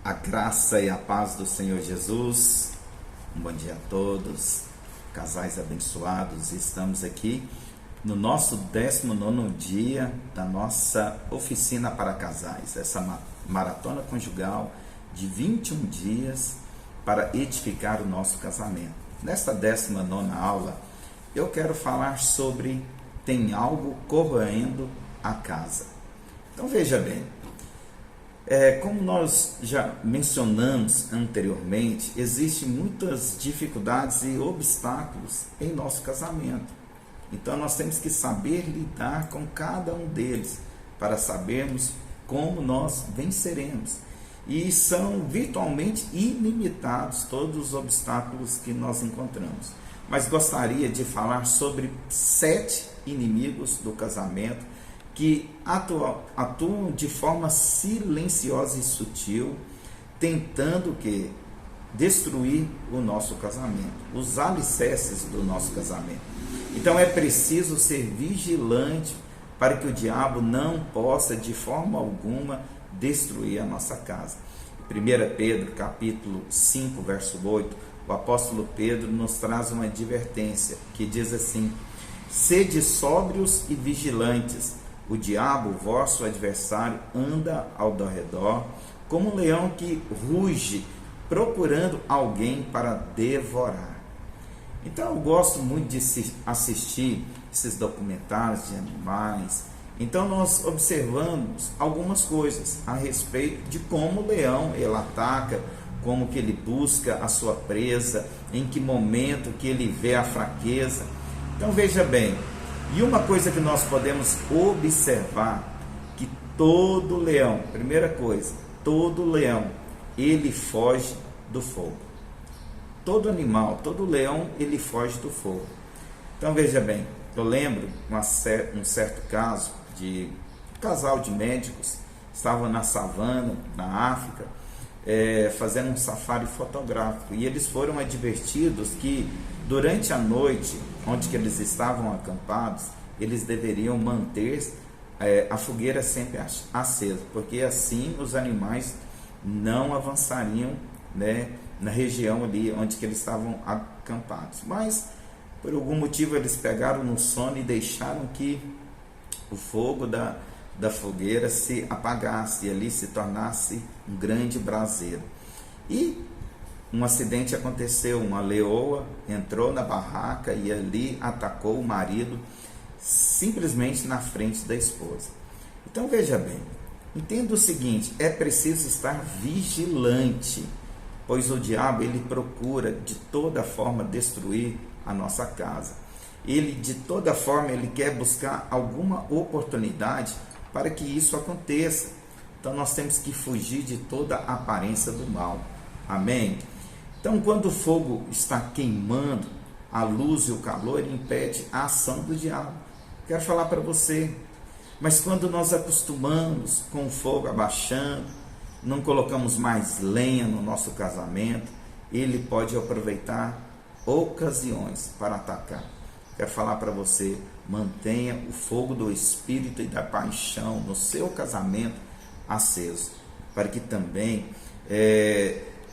A graça e a paz do Senhor Jesus. Um bom dia a todos, casais abençoados. Estamos aqui no nosso 19º dia da nossa oficina para casais, essa maratona conjugal de 21 dias para edificar o nosso casamento. Nesta 19ª aula, eu quero falar sobre tem algo corroendo a casa. Então veja bem, como nós já mencionamos anteriormente, existem muitas dificuldades e obstáculos em nosso casamento. Então nós temos que saber lidar com cada um deles para sabermos como nós venceremos. E são virtualmente ilimitados todos os obstáculos que nós encontramos. Mas gostaria de falar sobre 7 inimigos do casamento que atuam de forma silenciosa e sutil, tentando destruir o nosso casamento, os alicerces do nosso casamento. Então é preciso ser vigilante para que o diabo não possa de forma alguma destruir a nossa casa. 1 Pedro capítulo 5, verso 8, o apóstolo Pedro nos traz uma advertência que diz assim: sede sóbrios e vigilantes. O diabo, vosso adversário, anda ao redor, como um leão que ruge, procurando alguém para devorar. Então eu gosto muito de assistir esses documentários de animais. Então nós observamos algumas coisas a respeito de como o leão ele ataca, como que ele busca a sua presa, em que momento que ele vê a fraqueza. Então veja bem, e uma coisa que nós podemos observar, que todo leão, primeira coisa, todo leão, ele foge do fogo. Todo animal, todo leão, ele foge do fogo. Então veja bem, eu lembro um certo caso de um casal de médicos, estavam na savana, na África, fazendo um safari fotográfico, e eles foram advertidos que durante a noite, onde que eles estavam acampados, eles deveriam manter a fogueira sempre acesa, porque assim os animais não avançariam, na região ali onde que eles estavam acampados. Mas por algum motivo eles pegaram no sono e deixaram que o fogo da fogueira se apagasse e ali se tornasse um grande braseiro. E um acidente aconteceu, uma leoa entrou na barraca e ali atacou o marido simplesmente na frente da esposa. Então veja bem, entenda o seguinte, é preciso estar vigilante, pois o diabo ele procura de toda forma destruir a nossa casa. Ele de toda forma ele quer buscar alguma oportunidade para que isso aconteça. Então nós temos que fugir de toda a aparência do mal. Amém? Então quando o fogo está queimando, a luz e o calor impede a ação do diabo. Quero falar para você, mas quando nós acostumamos com o fogo abaixando, não colocamos mais lenha no nosso casamento, ele pode aproveitar ocasiões para atacar. Quero falar para você, mantenha o fogo do Espírito e da paixão no seu casamento aceso, para que também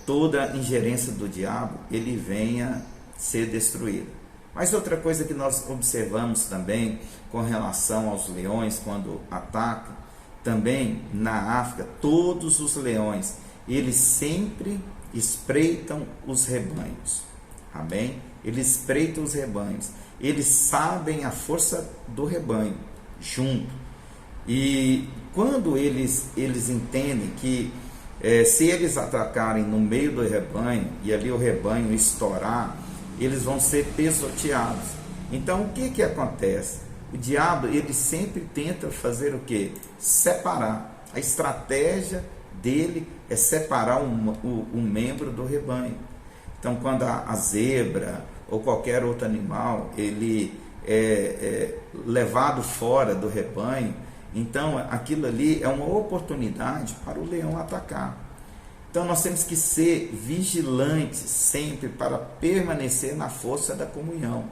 toda a ingerência do diabo ele venha ser destruída. Mas outra coisa que nós observamos também com relação aos leões quando atacam, também na África, todos os leões, eles sempre espreitam os rebanhos. Amém? Eles espreitam os rebanhos. Eles sabem a força do rebanho junto. E quando eles entendem que se eles atacarem no meio do rebanho e ali o rebanho estourar, eles vão ser pisoteados. Então o que acontece? O diabo ele sempre tenta fazer o quê? Separar. A estratégia dele é separar um membro do rebanho. Então quando a zebra ou qualquer outro animal ele é levado fora do rebanho, então aquilo ali é uma oportunidade para o leão atacar. Então nós temos que ser vigilantes sempre para permanecer na força da comunhão.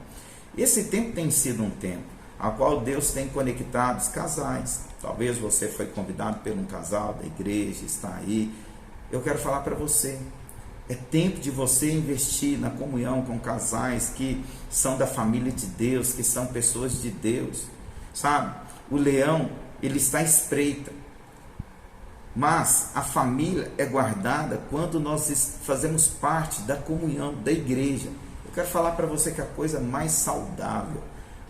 Esse tempo tem sido um tempo a qual Deus tem conectado os casais. Talvez você foi convidado por um casal da igreja, está aí eu quero falar para você, é tempo de você investir na comunhão com casais que são da família de Deus, que são pessoas de Deus, sabe? O leão, ele está à espreita, mas a família é guardada quando nós fazemos parte da comunhão, da igreja. Eu quero falar para você que a coisa mais saudável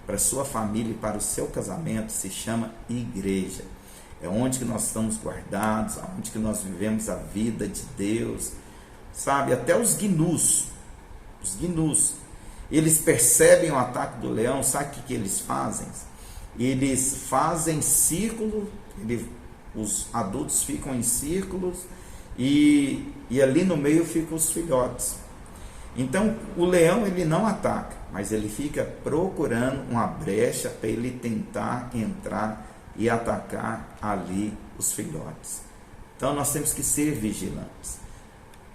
para a sua família e para o seu casamento se chama igreja. É onde que nós estamos guardados, onde que nós vivemos a vida de Deus, sabe? Até os gnus, eles percebem o ataque do leão. Sabe o que eles fazem? Eles fazem círculo, os adultos ficam em círculos e ali no meio ficam os filhotes. Então o leão, ele não ataca, mas ele fica procurando uma brecha para ele tentar entrar e atacar ali os filhotes. Então nós temos que ser vigilantes,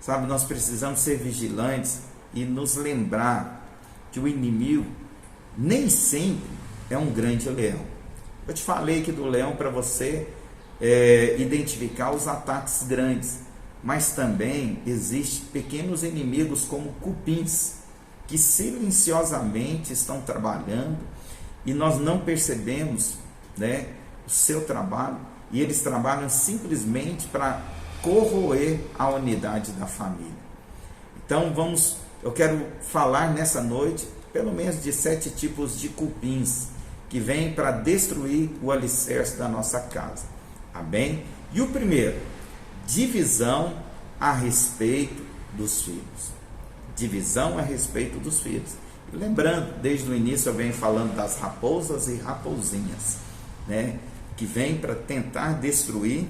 sabe? Nós precisamos ser vigilantes e nos lembrar que o inimigo nem sempre é um grande leão. Eu te falei aqui do leão para você identificar os ataques grandes, mas também existem pequenos inimigos como cupins, que silenciosamente estão trabalhando e nós não percebemos, né, o seu trabalho, e eles trabalham simplesmente para corroer a unidade da família. Então eu quero falar nessa noite pelo menos de 7 tipos de cupins que vêm para destruir o alicerce da nossa casa. Amém? E o primeiro, divisão a respeito dos filhos. Divisão a respeito dos filhos. E lembrando, desde o início eu venho falando das raposas e raposinhas, né, que vêm para tentar destruir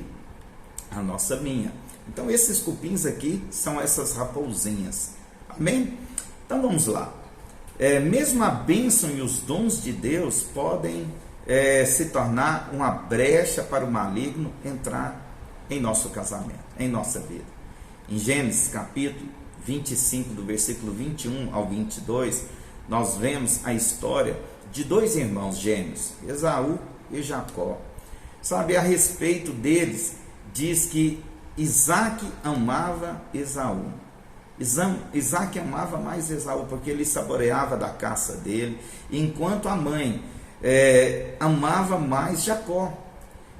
a nossa vinha. Então esses cupins aqui são essas raposinhas. Amém? Então vamos lá. Mesmo a bênção e os dons de Deus podem se tornar uma brecha para o maligno entrar em nosso casamento, em nossa vida. Em Gênesis capítulo 25, do versículo 21 ao 22, nós vemos a história de 2 irmãos gêmeos, Esaú e Jacó. Sabe, a respeito deles, diz que Isaac amava Esaú. Isaac amava mais Esaú, porque ele saboreava da caça dele, enquanto a mãe amava mais Jacó.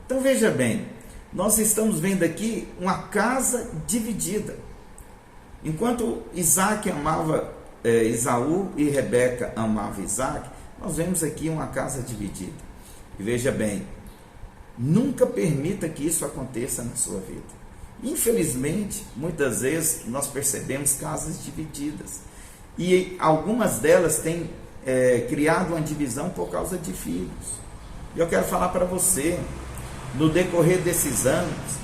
Então veja bem, nós estamos vendo aqui uma casa dividida. Enquanto Isaac amava Esaú e Rebeca amava Isaac, nós vemos aqui uma casa dividida. E veja bem, nunca permita que isso aconteça na sua vida. Infelizmente, muitas vezes nós percebemos casas divididas. E algumas delas têm criado uma divisão por causa de filhos. E eu quero falar para você, no decorrer desses anos,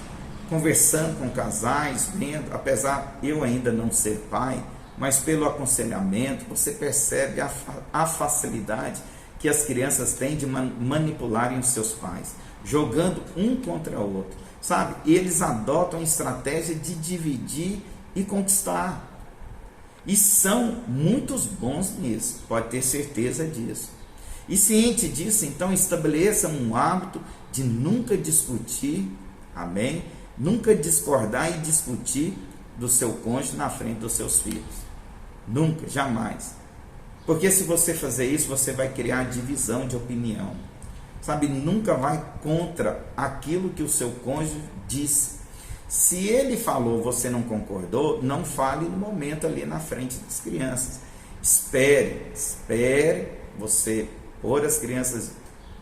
conversando com casais, vendo, apesar eu ainda não ser pai, mas pelo aconselhamento, você percebe a facilidade que as crianças têm de manipularem os seus pais, jogando um contra o outro, sabe? Eles adotam a estratégia de dividir e conquistar, e são muitos bons nisso, pode ter certeza disso. E ciente disso, então estabeleça um hábito de nunca discutir, amém? Nunca discordar e discutir do seu cônjuge na frente dos seus filhos. Nunca, jamais. Porque se você fazer isso, você vai criar divisão de opinião. Sabe, nunca vai contra aquilo que o seu cônjuge disse. Se ele falou, você não concordou, não fale no momento ali na frente das crianças. Espere você pôr as crianças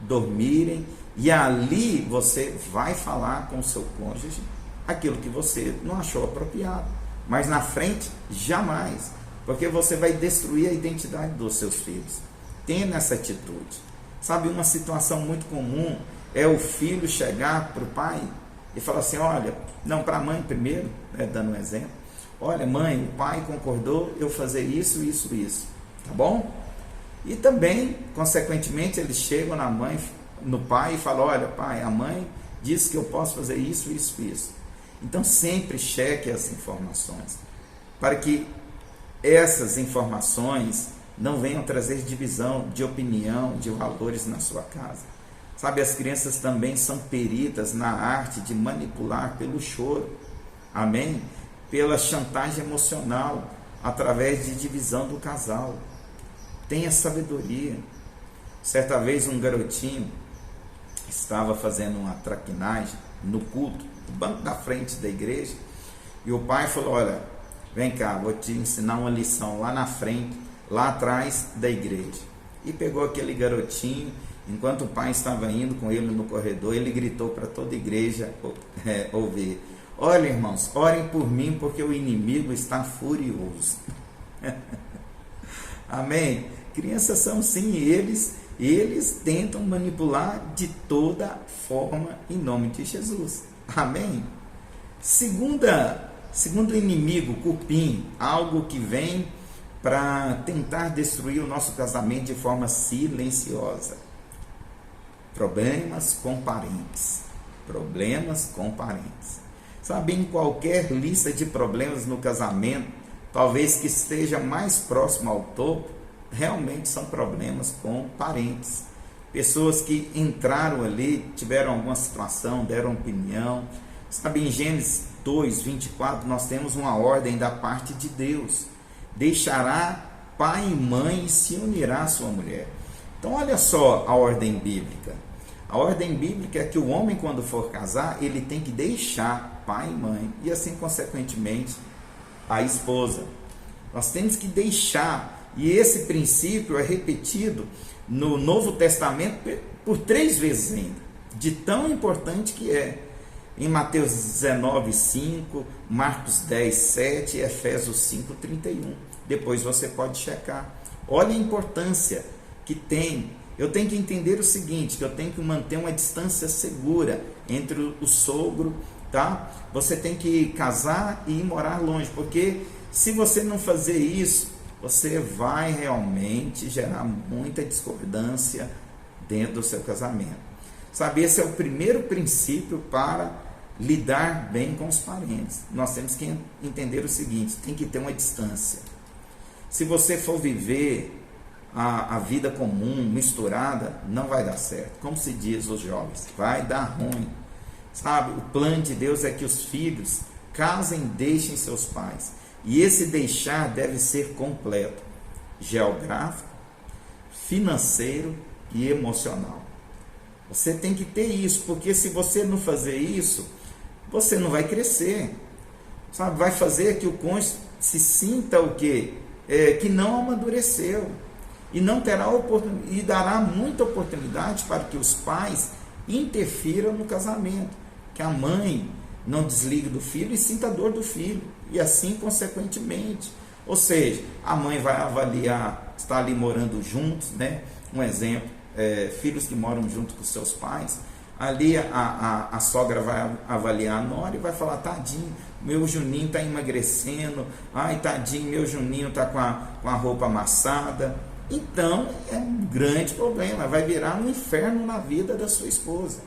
dormirem, e ali você vai falar com o seu cônjuge aquilo que você não achou apropriado. Mas na frente, jamais. Porque você vai destruir a identidade dos seus filhos. Tenha essa atitude. Sabe, uma situação muito comum é o filho chegar para o pai e falar assim, olha, não, para a mãe primeiro, dando um exemplo, olha mãe, o pai concordou eu fazer isso, isso, isso, tá bom? E também, consequentemente, eles chegam no pai e falam, olha pai, a mãe disse que eu posso fazer isso, isso, isso. Então sempre cheque as informações, para que essas informações não venham trazer divisão de opinião, de valores na sua casa. Sabe, as crianças também são peritas na arte de manipular pelo choro. Amém? Pela chantagem emocional, através de divisão do casal. Tenha sabedoria. Certa vez um garotinho estava fazendo uma traquinagem no culto, no banco da frente da igreja, e o pai falou: olha, vem cá, vou te ensinar uma lição lá na frente, lá atrás da igreja. E pegou aquele garotinho, enquanto o pai estava indo com ele no corredor, ele gritou para toda a igreja ouvir: olha, irmãos, orem por mim, porque o inimigo está furioso. Amém? Crianças são sim, eles tentam manipular de toda forma em nome de Jesus. Amém? Segundo inimigo, cupim, algo que vem para tentar destruir o nosso casamento de forma silenciosa. Problemas com parentes. Problemas com parentes. Sabe, em qualquer lista de problemas no casamento, talvez que esteja mais próximo ao topo, realmente são problemas com parentes. Pessoas que entraram ali, tiveram alguma situação, deram opinião. Sabe, em Gênesis 2:24, nós temos uma ordem da parte de Deus: deixará pai e mãe e se unirá à sua mulher. Então olha só a ordem bíblica. A ordem bíblica é que o homem, quando for casar, ele tem que deixar pai e mãe, e assim consequentemente a esposa. Nós temos que deixar, e esse princípio é repetido no Novo Testamento por 3 vezes ainda, de tão importante que é. Em Mateus 19:5, Marcos 10:7 e Efésios 5:31. Depois você pode checar. Olha a importância que tem. Eu tenho que entender o seguinte, que eu tenho que manter uma distância segura entre o sogro, tá? Você tem que casar e ir morar longe, porque se você não fazer isso, você vai realmente gerar muita discordância dentro do seu casamento. Sabe, esse é o primeiro princípio para lidar bem com os parentes. Nós temos que entender o seguinte: tem que ter uma distância. Se você for viver a vida comum, misturada, não vai dar certo. Como se diz os jovens, vai dar ruim. Sabe, o plano de Deus é que os filhos casem, deixem seus pais. E esse deixar deve ser completo: geográfico, financeiro e emocional. Você tem que ter isso, porque se você não fazer isso, você não vai crescer. Sabe, vai fazer que o cônjuge se sinta o quê? Que não amadureceu. E não terá e dará muita oportunidade para que os pais interfiram no casamento. Que a mãe não desligue do filho e sinta a dor do filho. E assim consequentemente. Ou seja, a mãe vai avaliar, está ali morando juntos, né? Um exemplo, filhos que moram junto com seus pais. Ali a sogra vai avaliar a nora e vai falar: tadinho, meu Juninho está emagrecendo, ai tadinho, meu Juninho está com a roupa amassada. Então é um grande problema, vai virar um inferno na vida da sua esposa.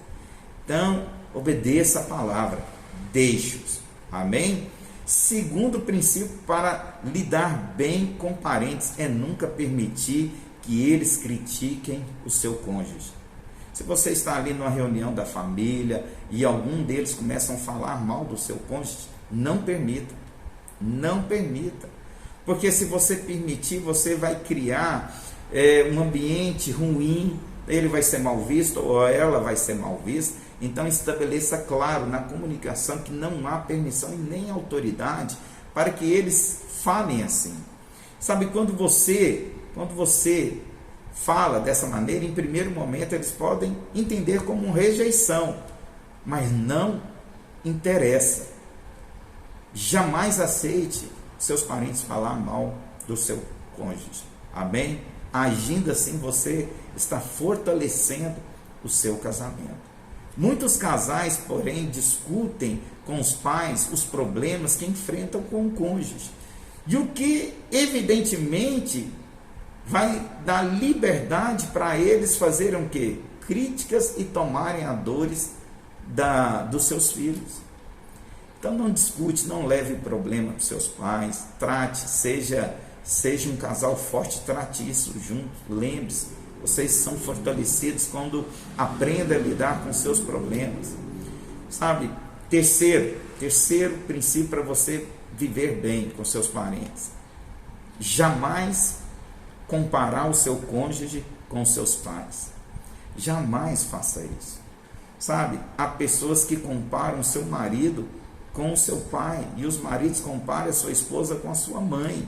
Então obedeça a palavra, deixe-os. Amém? Segundo princípio para lidar bem com parentes é nunca permitir que eles critiquem o seu cônjuge. Se você está ali numa reunião da família e algum deles começam a falar mal do seu cônjuge, não permita. Não permita. Porque se você permitir, você vai criar um ambiente ruim, ele vai ser mal visto ou ela vai ser mal vista. Então estabeleça claro na comunicação que não há permissão e nem autoridade para que eles falem assim. Sabe, quando você fala dessa maneira, em primeiro momento eles podem entender como uma rejeição, mas não interessa. Jamais aceite seus parentes falar mal do seu cônjuge. Amém? Agindo assim, você está fortalecendo o seu casamento. Muitos casais, porém, discutem com os pais os problemas que enfrentam com o cônjuge. E o que, evidentemente, vai dar liberdade para eles fazerem o quê? Críticas e tomarem a dores dos seus filhos. Então não discute, não leve problema para os seus pais, trate, seja um casal forte, trate isso junto. Lembre-se, vocês são fortalecidos quando aprendem a lidar com seus problemas. Sabe, Terceiro princípio para você viver bem com seus parentes: jamais comparar o seu cônjuge com os seus pais. Jamais faça isso. Sabe, há pessoas que comparam o seu marido com o seu pai, e os maridos comparam a sua esposa com a sua mãe.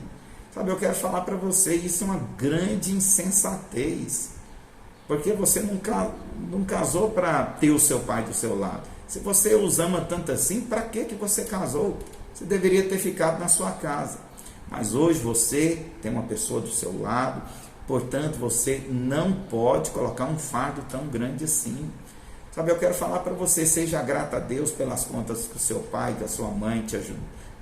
Sabe, eu quero falar para você, isso é uma grande insensatez, porque você não casou para ter o seu pai do seu lado. Se você os ama tanto assim, para que você casou? Você deveria ter ficado na sua casa. Mas hoje você tem uma pessoa do seu lado, portanto você não pode colocar um fardo tão grande assim. Sabe, eu quero falar para você: seja grato a Deus pelas contas que o seu pai, que a sua mãe te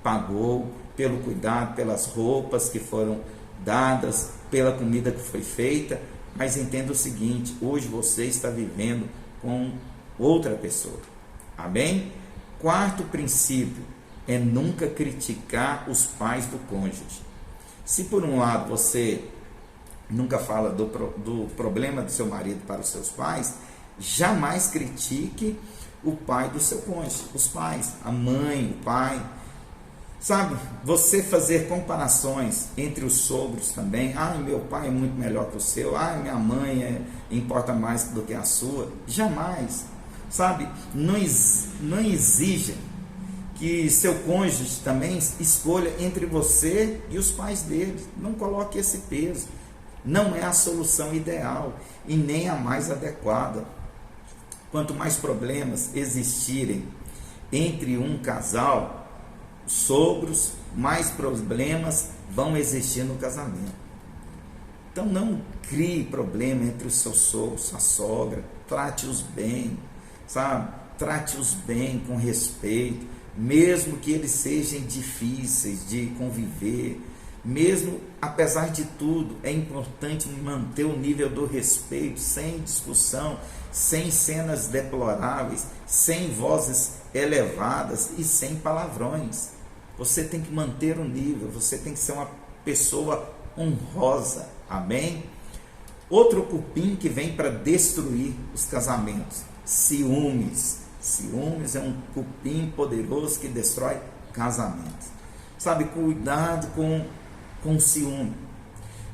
pagou, pelo cuidado, pelas roupas que foram dadas, pela comida que foi feita, mas entenda o seguinte: hoje você está vivendo com outra pessoa. Amém? Quarto princípio é nunca criticar os pais do cônjuge. Se por um lado você nunca fala do problema do seu marido para os seus pais, jamais critique o pai do seu cônjuge, os pais, a mãe, o pai. Sabe, você fazer comparações entre os sogros também: meu pai é muito melhor que o seu, minha mãe importa mais do que a sua. Jamais. Sabe, não exija que seu cônjuge também escolha entre você e os pais dele. Não coloque esse peso. Não é a solução ideal e nem a mais adequada. Quanto mais problemas existirem entre um casal, sogros, mais problemas vão existir no casamento. Então não crie problema entre os seus sogros, sua sogra. Trate-os bem, sabe? Trate-os bem, com respeito, mesmo que eles sejam difíceis de conviver. Mesmo, apesar de tudo, é importante manter o nível do respeito, sem discussão, sem cenas deploráveis, sem vozes elevadas e sem palavrões. Você tem que manter o nível, você tem que ser uma pessoa honrosa. Amém? Outro cupim que vem para destruir os casamentos: ciúmes. Ciúmes é um cupim poderoso que destrói casamentos. Sabe, cuidado com o ciúme.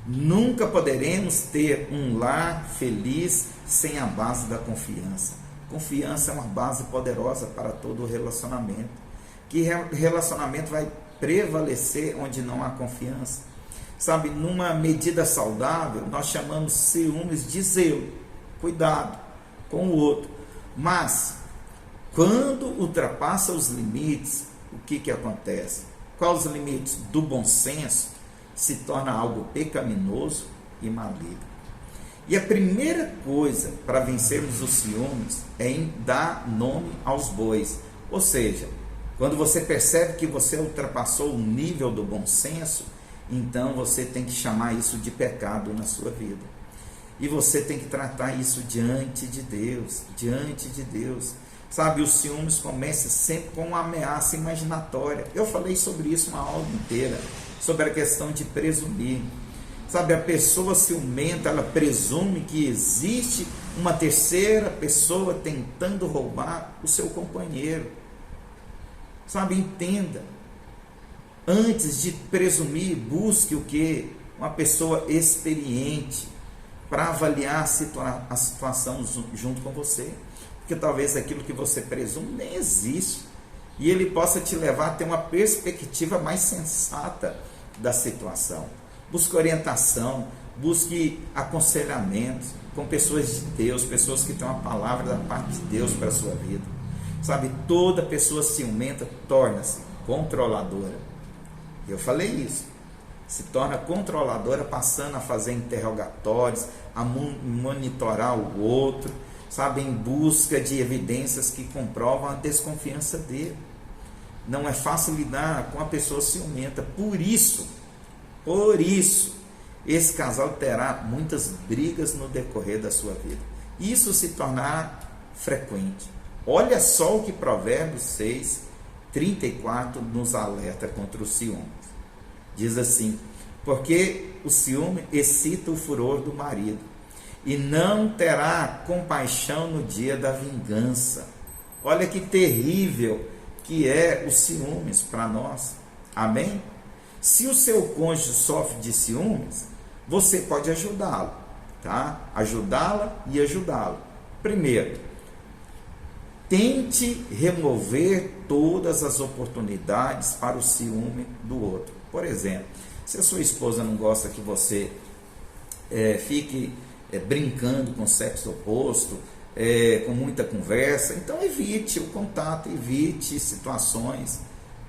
Nunca poderemos ter um lar feliz sem a base da confiança. Confiança é uma base poderosa para todo relacionamento. Que relacionamento vai prevalecer onde não há confiança? Sabe, numa medida saudável, nós chamamos ciúmes de zelo, cuidado com o outro. Mas, quando ultrapassa os limites, o que acontece? Quais os limites do bom senso? Se torna algo pecaminoso e maligno. E a primeira coisa para vencermos os ciúmes é em dar nome aos bois. Ou seja, quando você percebe que você ultrapassou o nível do bom senso, então você tem que chamar isso de pecado na sua vida. E você tem que tratar isso diante de Deus, diante de Deus. Sabe, os ciúmes começam sempre com uma ameaça imaginatória. Eu falei sobre isso uma aula inteira, sobre a questão de presumir. Sabe, a pessoa ciumenta, ela presume que existe uma terceira pessoa tentando roubar o seu companheiro. Sabe, entenda. Antes de presumir, busque o quê? Uma pessoa experiente para avaliar a situação junto com você. Porque talvez aquilo que você presume nem existe. E ele possa te levar a ter uma perspectiva mais sensata da situação. Busque orientação, busque aconselhamento com pessoas de Deus, pessoas que têm uma palavra da parte de Deus para a sua vida. Sabe, toda pessoa ciumenta torna-se controladora. Eu falei isso. Se torna controladora, passando a fazer interrogatórios, a monitorar o outro, sabe, em busca de evidências que comprovam a desconfiança dele. Não é fácil lidar com a pessoa ciumenta. Por isso, esse casal terá muitas brigas no decorrer da sua vida. Isso se tornará frequente. Olha só o que Provérbios 6:34 nos alerta contra o ciúme. Diz assim: porque o ciúme excita o furor do marido, e não terá compaixão no dia da vingança. Olha que terrível que é o ciúmes para nós. Amém? Se o seu cônjuge sofre de ciúmes, você pode ajudá-lo, tá? Ajudá-la e ajudá-lo. Primeiro, tente remover todas as oportunidades para o ciúme do outro. Por exemplo, se a sua esposa não gosta que você fique brincando com o sexo oposto, com muita conversa, então evite o contato, evite situações,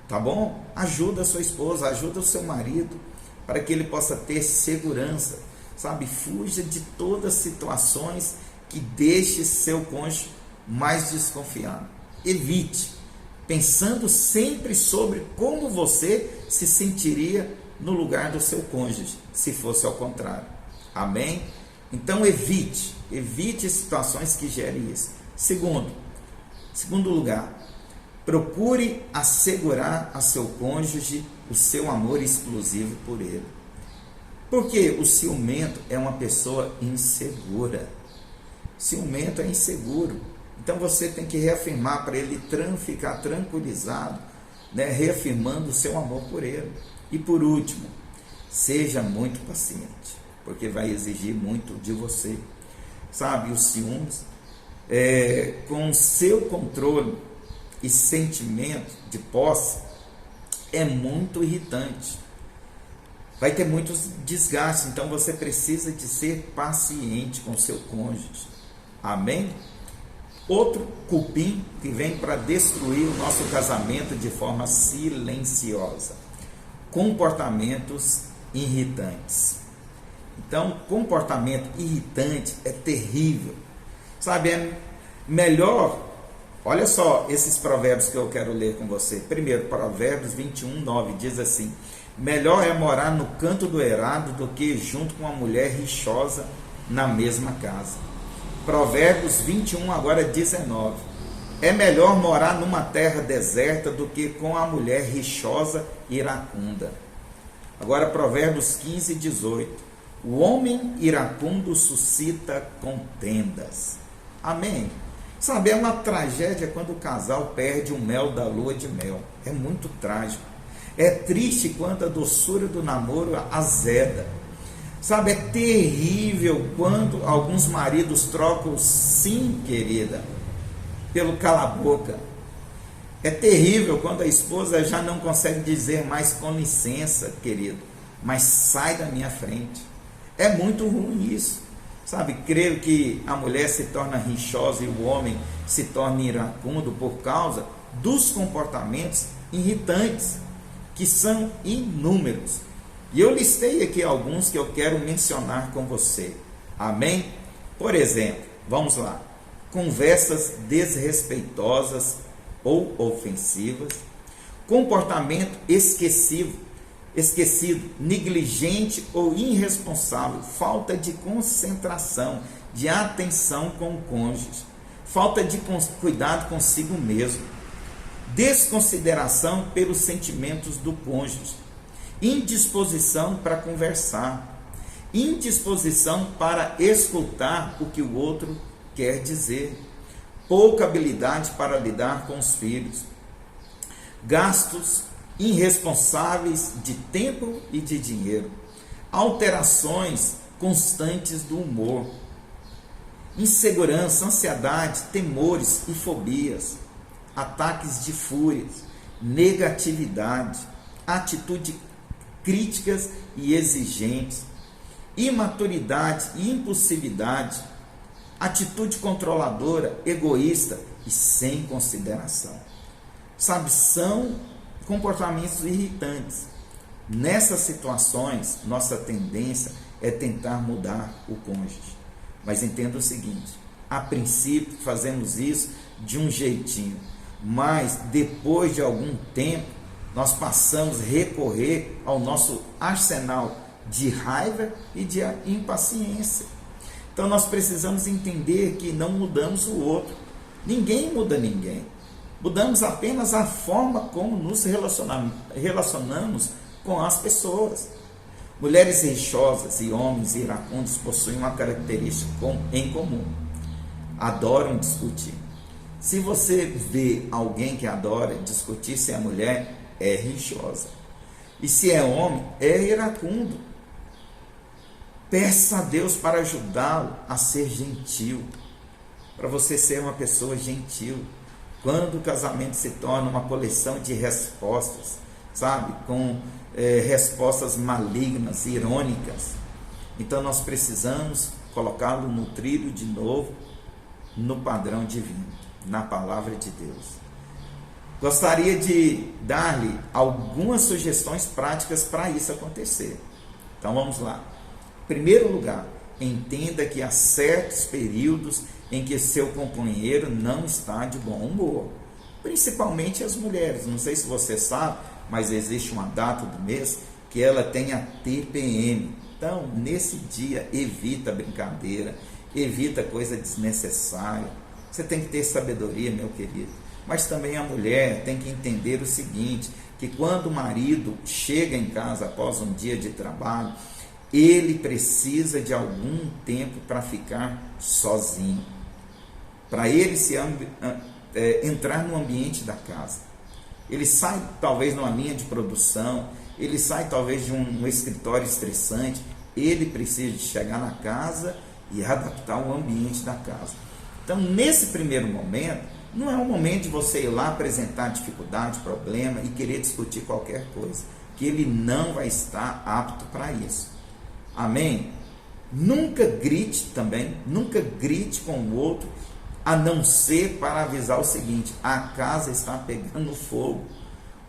tá bom? Ajuda a sua esposa, ajuda o seu marido, para que ele possa ter segurança, sabe? Fuja de todas as situações que deixe seu cônjuge mais desconfiado. Evite, pensando sempre sobre como você se sentiria no lugar do seu cônjuge, se fosse ao contrário. Amém? Então evite situações que gerem isso. Segundo lugar, procure assegurar a seu cônjuge o seu amor exclusivo por ele. Porque o ciumento é uma pessoa insegura. Ciumento é inseguro. Então você tem que reafirmar para ele ficar tranquilizado, né? Reafirmando o seu amor por ele. E por último, seja muito paciente, porque vai exigir muito de você. Sabe, os ciúmes, com o seu controle e sentimento de posse, é muito irritante. Vai ter muitos desgastes, então você precisa de ser paciente com o seu cônjuge. Amém? Outro cupim que vem para destruir o nosso casamento de forma silenciosa: comportamentos irritantes. Então, comportamento irritante é terrível. Sabe, é melhor, olha só esses provérbios que eu quero ler com você. Primeiro, Provérbios 21:9 diz assim: melhor é morar no canto do eirado do que junto com uma mulher rixosa na mesma casa. Provérbios 21, agora 19. É melhor morar numa terra deserta do que com a mulher rixosa e iracunda. Agora Provérbios 15:18. O homem iracundo suscita contendas. Amém? Sabe, é uma tragédia quando o casal perde o mel da lua de mel. É muito trágico. É triste quando a doçura do namoro azeda. Sabe, é terrível quando alguns maridos trocam sim, querida, pelo cala-boca. É terrível quando a esposa já não consegue dizer mais com licença, querido, mas sai da minha frente. É muito ruim isso. Sabe, creio que a mulher se torna rixosa e o homem se torna iracundo por causa dos comportamentos irritantes, que são inúmeros. E eu listei aqui alguns que eu quero mencionar com você. Amém? Por exemplo, vamos lá. Conversas desrespeitosas ou ofensivas. Comportamento esquecido, negligente ou irresponsável. Falta de concentração, de atenção com o cônjuge. Falta de cuidado consigo mesmo. Desconsideração pelos sentimentos do cônjuge. Indisposição para conversar, indisposição para escutar o que o outro quer dizer, pouca habilidade para lidar com os filhos, gastos irresponsáveis de tempo e de dinheiro, alterações constantes do humor, insegurança, ansiedade, temores e fobias, ataques de fúria, negatividade, atitude críticas e exigentes, imaturidade e impulsividade, atitude controladora, egoísta e sem consideração. Sabe, são comportamentos irritantes. Nessas situações, nossa tendência é tentar mudar o cônjuge. Mas entenda o seguinte: a princípio fazemos isso de um jeitinho, mas depois de algum tempo, nós passamos a recorrer ao nosso arsenal de raiva e de impaciência. Então nós precisamos entender que não mudamos o outro. Ninguém muda ninguém. Mudamos apenas a forma como nos relacionamos com as pessoas. Mulheres rixosas e homens iracundos possuem uma característica em comum: adoram discutir. Se você vê alguém que adora discutir se é mulher, é rixosa. E se é homem, é iracundo. Peça a Deus para ajudá-lo a ser gentil, para você ser uma pessoa gentil. Quando o casamento se torna uma coleção de respostas, sabe, com respostas malignas, irônicas, então nós precisamos colocá-lo no trilho de novo, no padrão divino, na palavra de Deus. Gostaria de dar-lhe algumas sugestões práticas para isso acontecer. Então vamos lá. Em primeiro lugar, entenda que há certos períodos em que seu companheiro não está de bom humor, principalmente as mulheres. Não sei se você sabe, mas existe uma data do mês que ela tem a TPM. Então, nesse dia, evita brincadeira, evita coisa desnecessária. Você tem que ter sabedoria, meu querido. Mas também a mulher tem que entender o seguinte, que quando o marido chega em casa após um dia de trabalho, ele precisa de algum tempo para ficar sozinho, para ele entrar no ambiente da casa. Ele sai talvez numa linha de produção, ele sai talvez de um escritório estressante, ele precisa de chegar na casa e adaptar o ambiente da casa. Então, nesse primeiro momento, não é o momento de você ir lá apresentar dificuldade, problema e querer discutir qualquer coisa, que ele não vai estar apto para isso. Amém? Nunca grite também, nunca grite com o outro, a não ser para avisar o seguinte: a casa está pegando fogo.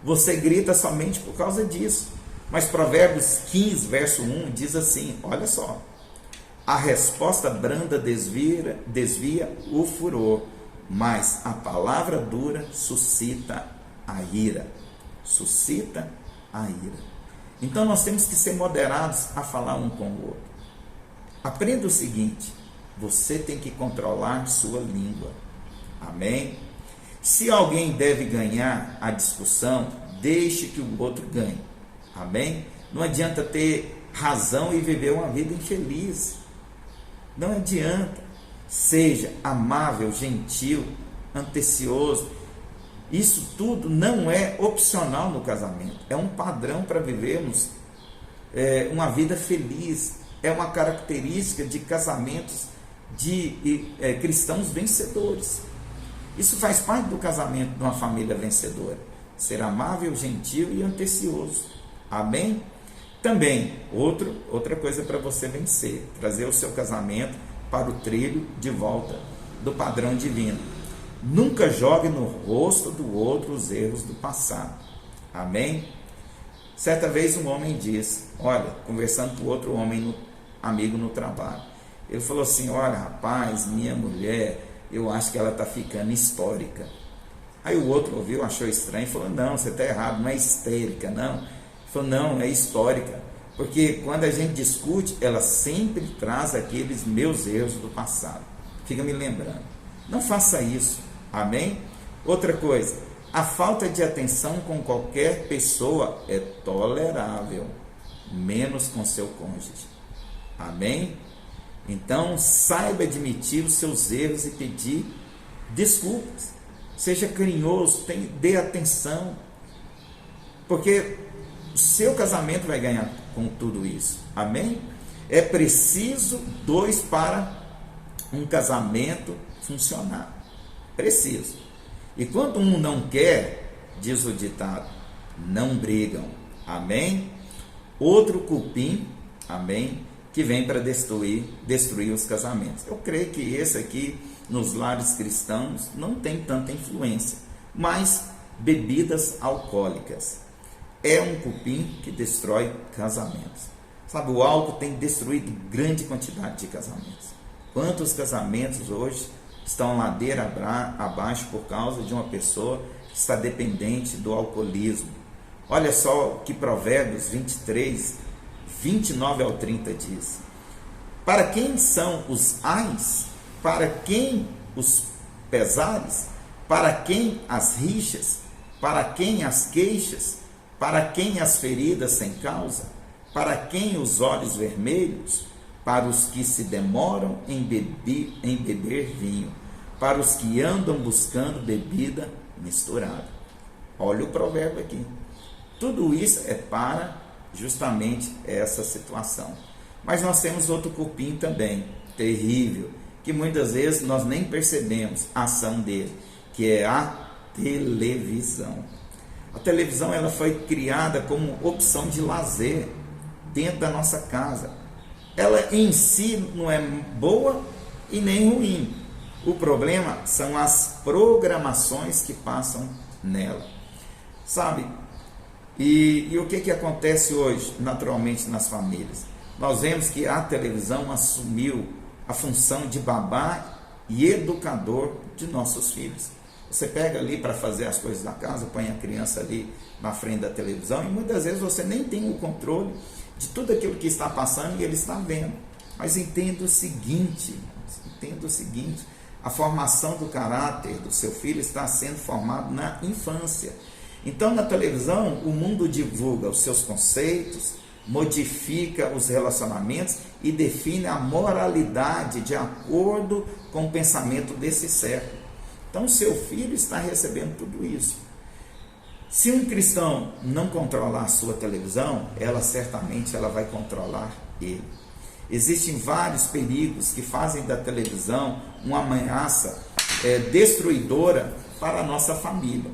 Você grita somente por causa disso. Mas Provérbios 15, verso 1 diz assim, olha só: a resposta branda desvia o furor, mas a palavra dura suscita a ira. Suscita a ira. Então nós temos que ser moderados a falar um com o outro. Aprenda o seguinte: você tem que controlar sua língua. Amém? Se alguém deve ganhar a discussão, deixe que o outro ganhe. Amém? Não adianta ter razão e viver uma vida infeliz. Não adianta. Seja amável, gentil, atencioso. Isso tudo não é opcional no casamento. É um padrão para vivermos uma vida feliz. É uma característica de casamentos de cristãos vencedores. Isso faz parte do casamento de uma família vencedora. Ser amável, gentil e atencioso. Amém? Também, outra coisa para você vencer, trazer o seu casamento para o trilho de volta do padrão divino. Nunca jogue no rosto do outro os erros do passado. Amém? Certa vez um homem disse, olha, conversando com outro homem, amigo no trabalho, ele falou assim: olha, rapaz, minha mulher, eu acho que ela está ficando histérica. Aí o outro ouviu, achou estranho e falou: não, você está errado, não é histérica, não. Ele falou: não, é histórica, porque quando a gente discute, ela sempre traz aqueles meus erros do passado, fica me lembrando. Não faça isso, amém? Outra coisa, a falta de atenção com qualquer pessoa é tolerável, menos com seu cônjuge, amém? Então, saiba admitir os seus erros e pedir desculpas. Seja carinhoso, dê atenção, porque o seu casamento vai ganhar com tudo isso. Amém? É preciso dois para um casamento funcionar. Preciso. E quando um não quer, diz o ditado, não brigam. Amém? Outro cupim, amém, que vem para destruir os casamentos. Eu creio que esse aqui, nos lares cristãos, não tem tanta influência, mas bebidas alcoólicas é um cupim que destrói casamentos. Sabe, o álcool tem destruído grande quantidade de casamentos. Quantos casamentos hoje estão ladeira abaixo por causa de uma pessoa que está dependente do alcoolismo? Olha só o que Provérbios 23, 29 ao 30 diz: para quem são os ais? Para quem os pesares? Para quem as rixas? Para quem as queixas? Para quem as feridas sem causa? Para quem os olhos vermelhos? Para os que se demoram em beber vinho, para os que andam buscando bebida misturada. Olha o provérbio aqui. Tudo isso é para justamente essa situação. Mas nós temos outro cupim também, terrível, que muitas vezes nós nem percebemos a ação dele, que é a televisão. A televisão ela foi criada como opção de lazer dentro da nossa casa. Ela em si não é boa e nem ruim. O problema são as programações que passam nela. Sabe? E o que acontece hoje, naturalmente, nas famílias? Nós vemos que a televisão assumiu a função de babá e educador de nossos filhos. Você pega ali para fazer as coisas da casa, põe a criança ali na frente da televisão e muitas vezes você nem tem o controle de tudo aquilo que está passando e ele está vendo. Mas entenda o seguinte, a formação do caráter do seu filho está sendo formado na infância. Então, na televisão, o mundo divulga os seus conceitos, modifica os relacionamentos e define a moralidade de acordo com o pensamento desse século. Então, seu filho está recebendo tudo isso. Se um cristão não controlar a sua televisão, certamente vai controlar ele. Existem vários perigos que fazem da televisão uma ameaça destruidora para a nossa família.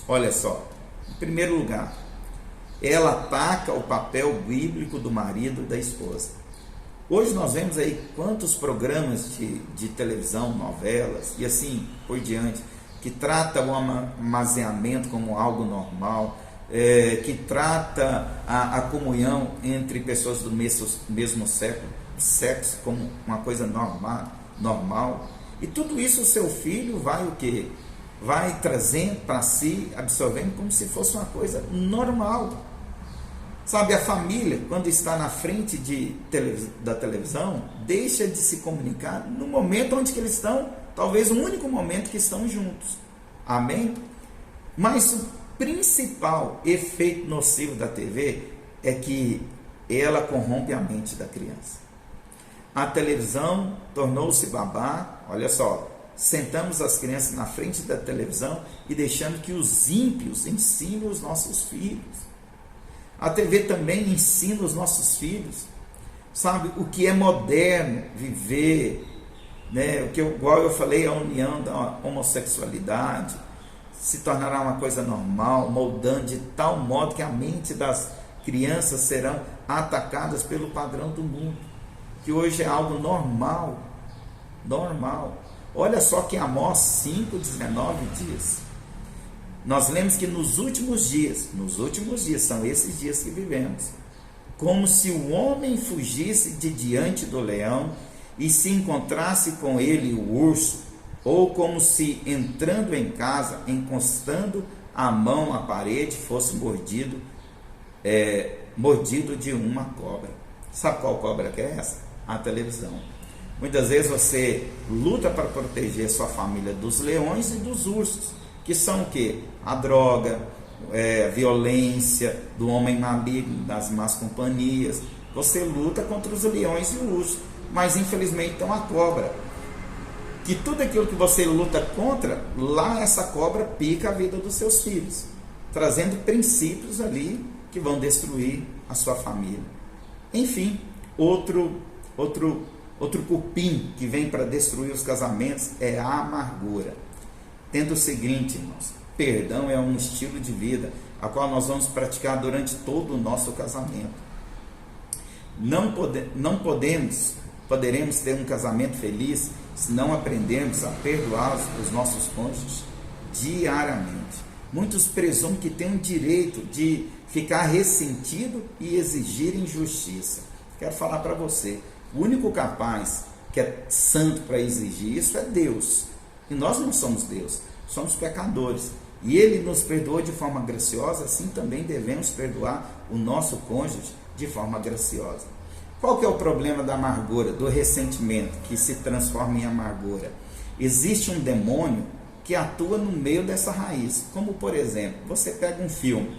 Olha só, em primeiro lugar, ela ataca o papel bíblico do marido e da esposa. Hoje nós vemos aí quantos programas de televisão, novelas e assim por diante, que trata o amaziamento como algo normal, que trata a comunhão entre pessoas do mesmo sexo como uma coisa normal. E tudo isso o seu filho vai o quê? Vai trazendo para si, absorvendo como se fosse uma coisa normal. Sabe, a família, quando está na frente da televisão, deixa de se comunicar no momento onde que eles estão, talvez o único momento que estão juntos. Amém? Mas o principal efeito nocivo da TV é que ela corrompe a mente da criança. A televisão tornou-se babá, olha só, sentamos as crianças na frente da televisão e deixando que os ímpios ensinem os nossos filhos. A TV também ensina os nossos filhos, sabe, o que é moderno, viver, né? Igual eu falei, a união da homossexualidade se tornará uma coisa normal, moldando de tal modo que a mente das crianças serão atacadas pelo padrão do mundo, que hoje é algo normal. Olha só que Amós 5,19 diz. Nós lemos que nos últimos dias, são esses dias que vivemos, como se o homem fugisse de diante do leão e se encontrasse com ele o urso, ou como se entrando em casa, encostando a mão à parede, fosse mordido de uma cobra. Sabe qual cobra que é essa? A televisão. Muitas vezes você luta para proteger sua família dos leões e dos ursos, que são o quê? A droga, a violência, do homem maligno, das más companhias. Você luta contra os leões e o urso, mas infelizmente tem uma cobra, que tudo aquilo que você luta contra, lá essa cobra pica a vida dos seus filhos, trazendo princípios ali que vão destruir a sua família. Enfim, outro cupim que vem para destruir os casamentos é a amargura. Tendo o seguinte, irmãos, perdão é um estilo de vida, a qual nós vamos praticar durante todo o nosso casamento. Não poderemos ter um casamento feliz se não aprendermos a perdoar os nossos cônjuges diariamente. Muitos presumem que têm o direito de ficar ressentido e exigir injustiça. Quero falar para você, o único capaz que é santo para exigir isso é Deus. E nós não somos Deus, somos pecadores. E Ele nos perdoou de forma graciosa, assim também devemos perdoar o nosso cônjuge de forma graciosa. Qual que é o problema da amargura, do ressentimento, que se transforma em amargura? Existe um demônio que atua no meio dessa raiz. Como, por exemplo, você pega um filme,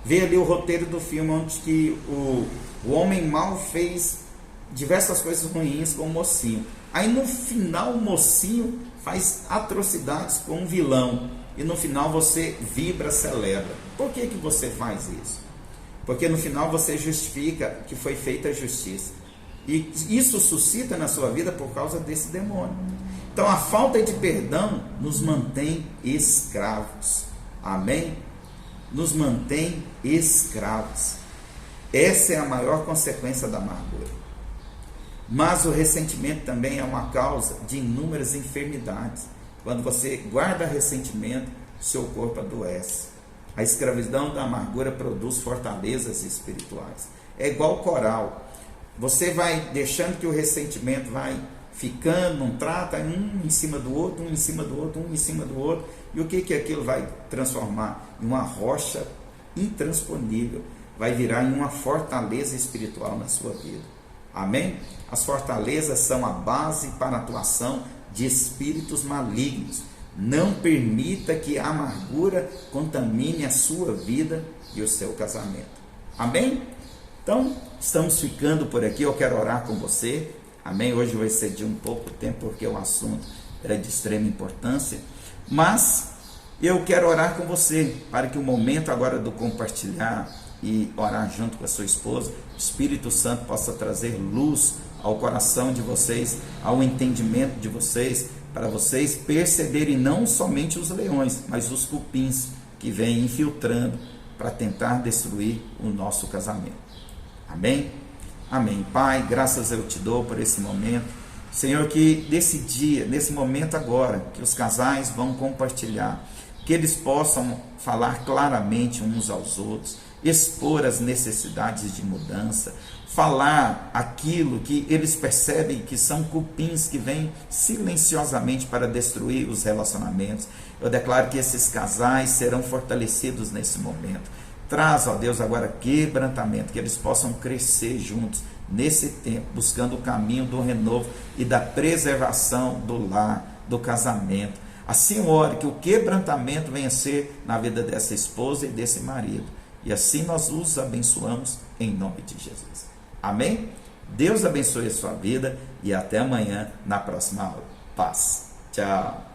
vê ali o roteiro do filme, onde que o homem mau fez diversas coisas ruins com o mocinho. Aí no final o mocinho faz atrocidades com um vilão. E no final você vibra, celebra. Por que você faz isso? Porque no final você justifica que foi feita a justiça. E isso suscita na sua vida por causa desse demônio. Então a falta de perdão nos mantém escravos. Amém? Nos mantém escravos. Essa é a maior consequência da amargura. Mas o ressentimento também é uma causa de inúmeras enfermidades. Quando você guarda ressentimento, seu corpo adoece. A escravidão da amargura produz fortalezas espirituais. É igual coral. Você vai deixando que o ressentimento vai ficando, não trata, um em cima do outro, um em cima do outro, um em cima do outro. E o que aquilo vai transformar? Em uma rocha intransponível. Vai virar em uma fortaleza espiritual na sua vida. Amém? As fortalezas são a base para a atuação de espíritos malignos. Não permita que a amargura contamine a sua vida e o seu casamento. Amém? Então, estamos ficando por aqui. Eu quero orar com você. Amém? Hoje vai ser de um pouco tempo, porque o assunto é de extrema importância. Mas eu quero orar com você, para que o momento agora do compartilhar e orar junto com a sua esposa, o Espírito Santo possa trazer luz ao coração de vocês, ao entendimento de vocês, para vocês perceberem não somente os leões, mas os cupins que vêm infiltrando para tentar destruir o nosso casamento. Amém? Amém. Pai, graças eu te dou por esse momento. Senhor, que nesse dia, nesse momento agora, que os casais vão compartilhar, que eles possam falar claramente uns aos outros, expor as necessidades de mudança, falar aquilo que eles percebem que são cupins que vêm silenciosamente para destruir os relacionamentos. Eu declaro que esses casais serão fortalecidos nesse momento. Traz, ó Deus, agora quebrantamento, que eles possam crescer juntos nesse tempo, buscando o caminho do renovo e da preservação do lar, do casamento. Assim, ore que o quebrantamento venha ser na vida dessa esposa e desse marido. E assim nós os abençoamos em nome de Jesus. Amém? Deus abençoe a sua vida e até amanhã na próxima aula. Paz. Tchau.